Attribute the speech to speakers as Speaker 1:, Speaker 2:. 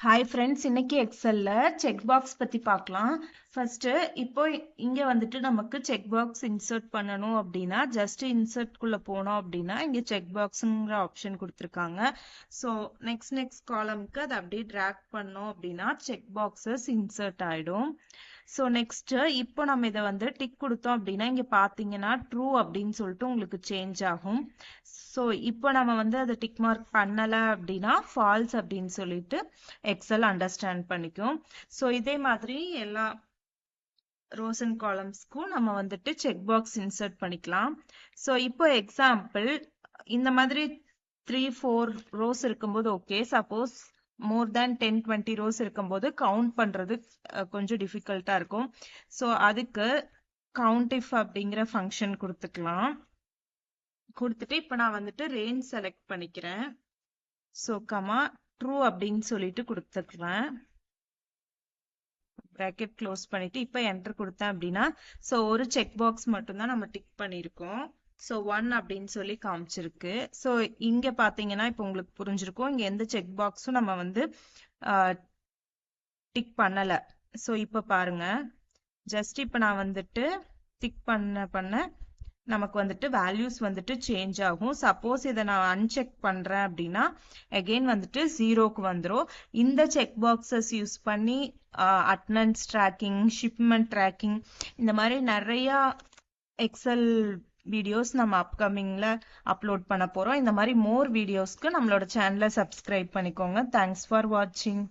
Speaker 1: Hi friends, இன்னைக்கு எக்ஸல்ல check box பத்தி பார்க்கலாம். ஃபர்ஸ்ட் இப்போ இங்க வந்துட்டு நமக்கு செக் பாக்ஸ் இன்சர்ட் பண்ணணும் அப்படின்னா ஜஸ்ட் இன்சர்ட்குள்ள போனோம் அப்படின்னா இங்க செக் பாக்ஸ்ங்கிற ஆப்ஷன் கொடுத்துருக்காங்க. ஸோ நெக்ஸ்ட் காலம்க்கு அதை அப்படியே ட்ராக் பண்ணோம் அப்படின்னா செக் பாக்ஸஸ் இன்சர்ட் ஆயிடும். ஸோ நெக்ஸ்ட் இப்போ நம்ம இதை வந்து டிக் கொடுத்தோம் அப்படின்னா இங்க பாத்தீங்கன்னா ட்ரூ அப்படின்னு சொல்லிட்டு உங்களுக்கு சேஞ்ச் ஆகும். ஸோ இப்போ நம்ம வந்து அதை டிக் மார்க் பண்ணல அப்படின்னா ஃபால்ஸ் அப்படின்னு சொல்லிட்டு எக்ஸல் அண்டர்ஸ்டாண்ட் பண்ணிக்கும். ஸோ இதே மாதிரி எல்லா ரோஸ் அண்ட் காலம்ஸ்க்கும் நம்ம வந்துட்டு செக் பாக்ஸ் இன்சர்ட் பண்ணிக்கலாம். ஸோ இப்போ எக்ஸாம்பிள் இந்த மாதிரி 3-4 ரோஸ் இருக்கும்போது ஓகே. சப்போஸ் மோர் தேன் 10-20 ரோஸ் இருக்கும்போது கவுண்ட் பண்றது கொஞ்சம் டிஃபிகல்ட்டா இருக்கும். ஸோ அதுக்கு கவுண்ட் இஃப் அப்படிங்கிற ஃபங்க்ஷன் கொடுத்துக்கலாம். கொடுத்துட்டு இப்போ நான் வந்துட்டு ரேஞ்ச் செலக்ட் பண்ணிக்கிறேன். ஸோ கமா ட்ரூ அப்படின்னு சொல்லிட்டு கொடுத்துக்கிறேன். பிராக்கெட் க்ளோஸ் பண்ணிட்டு இப்போ என்டர் கொடுத்தேன் அப்படின்னா ஸோ ஒரு செக் பாக்ஸ் மட்டும்தான் நம்ம டிக் பண்ணியிருக்கோம். ஸோ 1 அப்படின்னு சொல்லி காமிச்சிருக்கு. ஸோ இங்க பாத்தீங்கன்னா இப்போ உங்களுக்கு புரிஞ்சிருக்கும், இங்க எந்த செக் பாக்ஸும் நம்ம வந்து டிக் பண்ணல. ஸோ இப்போ பாருங்க, ஜஸ்ட் இப்போ நான் வந்துட்டு டிக் பண்ண நமக்கு வந்துட்டு வேல்யூஸ் வந்துட்டு சேஞ்ச் ஆகும். சப்போஸ் இதை நான் அன்செக் பண்றேன் அப்படின்னா அகெயின் வந்துட்டு 0க்கு வந்துடும். இந்த செக் பாக்ஸஸ் யூஸ் பண்ணி அட்டெண்டன்ஸ் ட்ராக்கிங், ஷிப்மெண்ட் ட்ராக்கிங், இந்த மாதிரி நிறைய எக்ஸல் வீடியோஸ் நம்ம அப்கமிங்ல அப்லோட் பண்ண போறோம். இந்த மாதிரி மோர் வீடியோஸ்க்கு நம்மளோட சேனலை சப்ஸ்கிரைப் பண்ணிக்கோங்க. தேங்க்ஸ் ஃபார் வாட்சிங்.